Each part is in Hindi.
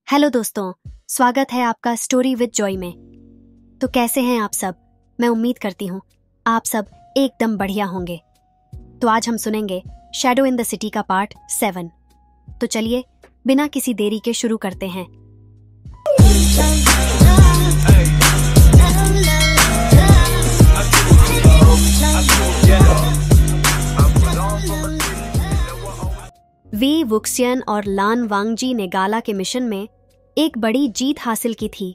हेलो दोस्तों, स्वागत है आपका स्टोरी विद जॉय में। तो कैसे हैं आप सब? मैं उम्मीद करती हूँ आप सब एकदम बढ़िया होंगे। तो आज हम सुनेंगे शैडो इन द सिटी का पार्ट 7। तो चलिए बिना किसी देरी के शुरू करते हैं। वे वुक्सियन और लान वांगजी ने गाला के मिशन में एक बड़ी जीत हासिल की थी,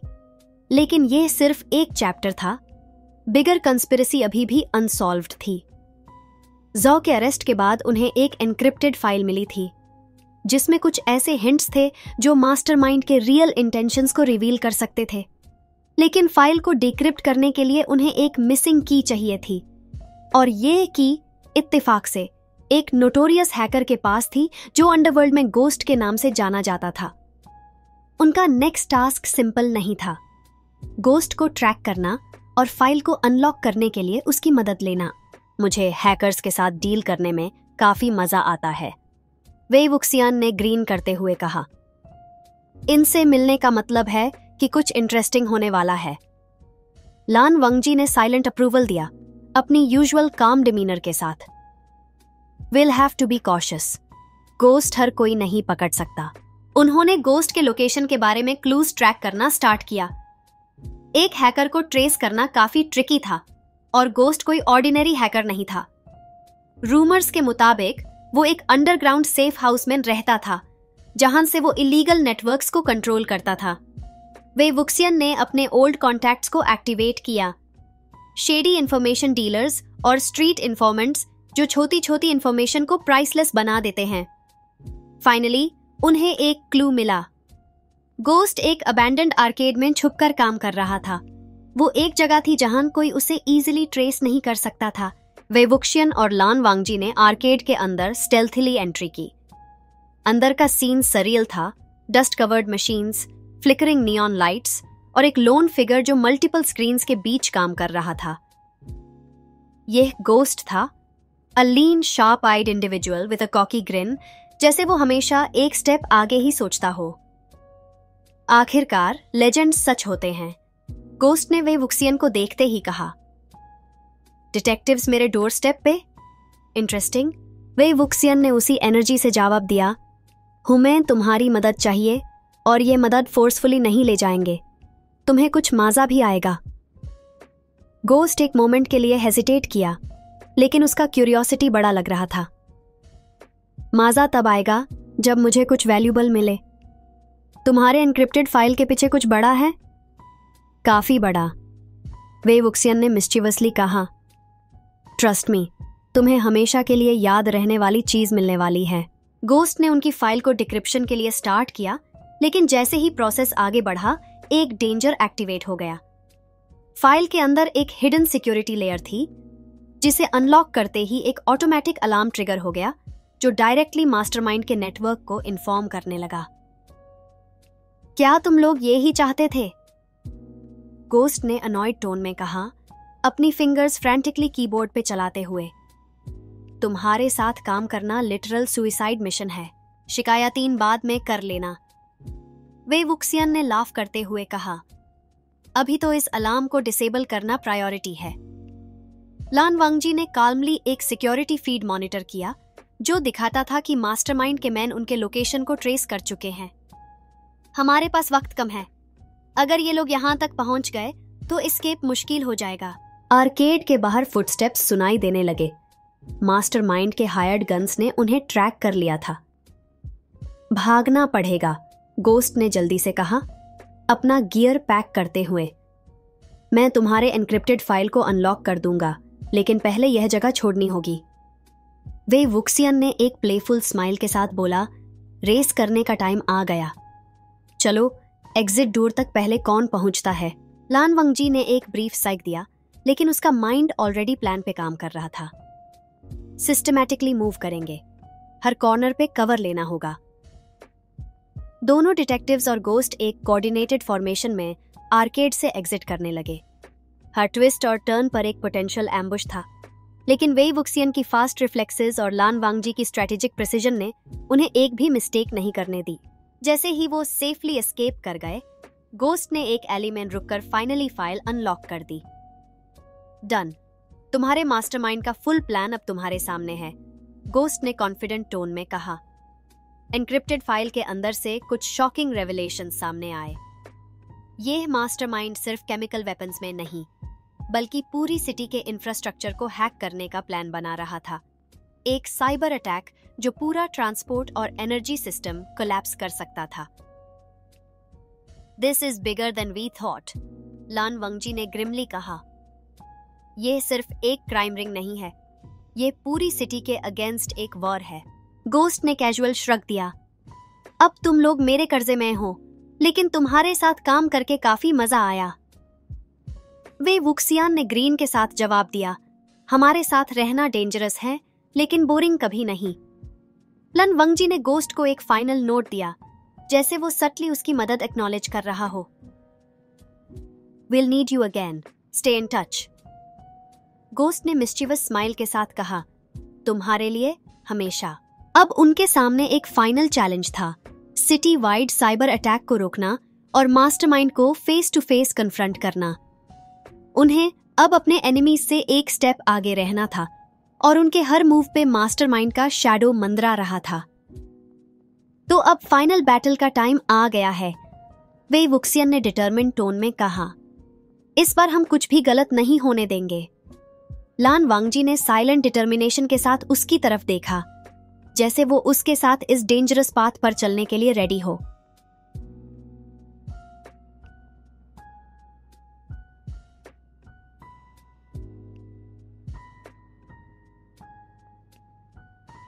लेकिन यह सिर्फ एक चैप्टर था। बिगर कंस्पिरेसी अभी भी अनसॉल्व्ड थी। जॉ के अरेस्ट के बाद उन्हें एक एन्क्रिप्टेड फाइल मिली थी जिसमें कुछ ऐसे हिंट्स थे जो मास्टरमाइंड के रियल इंटेंशंस को रिवील कर सकते थे। लेकिन फाइल को डिक्रिप्ट करने के लिए उन्हें एक मिसिंग की चाहिए थी, और ये की इत्तेफाक से एक नोटोरियस हैकर के पास थी जो अंडरवर्ल्ड में गोस्ट के नाम से जाना जाता था। उनका नेक्स्ट टास्क सिंपल नहीं था, गोस्ट को ट्रैक करना और फाइल को अनलॉक करने के लिए उसकी मदद लेना। मुझे हैकर्स के साथ डील करने में काफी मजा आता है, वे वुक्सियान ने ग्रीन करते हुए कहा। इनसे मिलने का मतलब है कि कुछ इंटरेस्टिंग होने वाला है। लान वांगजी ने साइलेंट अप्रूवल दिया, अपनी यूजुअल काम डिमीनर के साथ। Will have to be cautious, ghost हर कोई नहीं पकड़ सकता। उन्होंने गोस्ट के लोकेशन के बारे में क्लूज ट्रैक करना स्टार्ट किया। एक हैकर को ट्रेस करना काफी ट्रिकी था, और गोस्ट कोई ऑर्डिनरी हैकर नहीं था। रूमर्स के मुताबिक वो एक अंडरग्राउंड सेफ हाउस में रहता था, जहां से वो इलीगल नेटवर्क्स को कंट्रोल करता था। वे वुक्सियन ने अपने ओल्ड कॉन्टैक्ट्स को एक्टिवेट किया। शेडी इंफॉर्मेशन डीलर्स और स्ट्रीट इन्फॉर्मेंट्स जो छोटी छोटी इंफॉर्मेशन को प्राइसलेस बना देते हैं। फाइनली उन्हें एक क्लू मिला। गोस्ट एक अबैंडन्ड आर्केड में छुपकर काम कर रहा था। वो एक जगह थी जहां कोई उसे इजीली ट्रेस नहीं कर सकता था। वे वुक्सियन और लान वांगजी ने आर्केड के अंदर स्टेल्थीली एंट्री की। अंदर का सीन सरियल था। Dust covered machines, flickering neon lights और एक लोन फिगर जो मल्टीपल स्क्रीन्स के बीच काम कर रहा था। यह गोस्ट था, a lean sharp eyed individual with a cocky grin, जैसे वो हमेशा एक स्टेप आगे ही सोचता हो। आखिरकार लेजेंड्स सच होते हैं, गोस्ट ने वे वुक्सियन को देखते ही कहा। डिटेक्टिव्स मेरे डोर स्टेप पे? इंटरेस्टिंग, वे वुक्सियन ने उसी एनर्जी से जवाब दिया। हमें तुम्हारी मदद चाहिए, और ये मदद फोर्सफुली नहीं ले जाएंगे। तुम्हें कुछ मजा भी आएगा। गोस्ट एक मोमेंट के लिए हेजिटेट किया, लेकिन उसका क्यूरियोसिटी बड़ा लग रहा था। मजा तब आएगा जब मुझे कुछ वैल्यूबल मिले। तुम्हारे एन्क्रिप्टेड फाइल के पीछे कुछ बड़ा है? काफी बड़ा, वे वुक्सियन ने मिस्चीवसली कहा। ट्रस्ट मी, तुम्हें हमेशा के लिए याद रहने वाली चीज मिलने वाली है। गोस्ट ने उनकी फाइल को डिक्रिप्शन के लिए स्टार्ट किया, लेकिन जैसे ही प्रोसेस आगे बढ़ा, एक डेंजर एक्टिवेट हो गया। फाइल के अंदर एक हिडन सिक्योरिटी लेयर थी, जिसे अनलॉक करते ही एक ऑटोमेटिक अलार्म ट्रिगर हो गया, जो डायरेक्टली मास्टरमाइंड के नेटवर्क को इन्फॉर्म करने लगा। क्या तुम लोग ये ही चाहते थे? गोस्ट ने अनॉयड टोन में कहा, अपनी फिंगर्स फ्रैंटिकली कीबोर्ड पे चलाते हुए। तुम्हारे साथ काम करना लिटरल सुइसाइड मिशन है। शिकायतीन बाद में कर लेना, वे वुक्सियन ने लाफ करते हुए कहा। अभी तो इस अलार्म को डिसेबल करना प्रायोरिटी है। लान वांगजी ने काल्मली एक सिक्योरिटी फीड मॉनिटर किया, जो दिखाता था कि मास्टरमाइंड के मैन उनके लोकेशन को ट्रेस कर चुके हैं। हमारे पास वक्त कम है। अगर ये लोग यहाँ तक पहुंच गए तो एस्केप मुश्किल हो जाएगा। आर्केड के बाहर फुटस्टेप्स सुनाई देने लगे। मास्टरमाइंड के हायर्ड गन्स ने उन्हें ट्रैक कर लिया था। भागना पड़ेगा, गोस्ट ने जल्दी से कहा, अपना गियर पैक करते हुए। मैं तुम्हारे एन्क्रिप्टेड फाइल को अनलॉक कर दूंगा, लेकिन पहले यह जगह छोड़नी होगी। वे वुक्सियन ने एक प्लेफुल स्माइल के साथ बोला, रेस करने का टाइम आ गया। चलो, एग्जिट डोर तक पहले कौन पहुंचता है? लान वांगजी ने एक ब्रीफ साइक दिया, लेकिन उसका माइंड ऑलरेडी प्लान पे काम कर रहा था। सिस्टमैटिकली मूव करेंगे, हर कॉर्नर पे कवर लेना होगा। दोनों डिटेक्टिव्स और गोस्ट एक कोऑर्डिनेटेड फॉर्मेशन में आर्केड से एग्जिट करने लगे। हर ट्विस्ट और टर्न पर एक पोटेंशियल एम्बुश था, लेकिन वे वुक्सियन की फास्ट रिफ्लेक्सेस और लान वांगजी की स्ट्रेटेजिक प्रिसिजन ने उन्हें एक भी मिस्टेक नहीं करने दी। जैसे ही वो सेफली एस्केप कर गए, गोस्ट ने एक एली में रुककर फाइनली फाइल अनलॉक कर दी। डन, तुम्हारे मास्टरमाइंड का फुल प्लान अब तुम्हारे सामने है, गोस्ट ने कॉन्फिडेंट टोन में कहा। एन्क्रिप्टेड फाइल के अंदर से कुछ शॉकिंग रेवलेशन सामने आए। यह मास्टरमाइंड सिर्फ केमिकल वेपन्स में नहीं, बल्कि पूरी सिटी के इंफ्रास्ट्रक्चर को हैक करने का प्लान बना रहा था। एक साइबर अटैक जो पूरा ट्रांसपोर्ट और एनर्जी सिस्टम कोलैप्स कर सकता था। This is bigger than we thought, Lan Wangji ने ग्रिमली कहा। यह सिर्फ एक क्राइम रिंग नहीं है, यह पूरी सिटी के अगेंस्ट एक वॉर है। गोस्ट ने कैजुअल श्रग दिया। अब तुम लोग मेरे कर्जे में हो, लेकिन तुम्हारे साथ काम करके काफी मजा आया। वे वुक्सियान ने ग्रीन के साथ जवाब दिया, हमारे साथ रहना डेंजरस है, लेकिन बोरिंग कभी नहीं। लन वंगजी ने गोस्ट को एक फाइनल नोट दिया, जैसे वो सटली उसकी मदद एक्नॉलेज कर रहा हो। Will need you again, stay in touch. Ghost ने मिस्चीवस स्माइल के साथ कहा, तुम्हारे लिए हमेशा। अब उनके सामने एक फाइनल चैलेंज था, सिटी वाइड साइबर अटैक को रोकना और मास्टरमाइंड को फेस टू फेस कन्फ्रंट करना। उन्हें अब अपने एनिमीज से एक स्टेप आगे रहना था और उनके हर मूव पे मास्टरमाइंड का शैडो मंडरा रहा था। तो अब फाइनल बैटल का टाइम आ गया है, वे वुक्सियन ने डिटरमिन्ड टोन में कहा। इस बार हम कुछ भी गलत नहीं होने देंगे। लान वांगजी ने साइलेंट डिटर्मिनेशन के साथ उसकी तरफ देखा, जैसे वो उसके साथ इस डेंजरस पाथ पर चलने के लिए रेडी हो।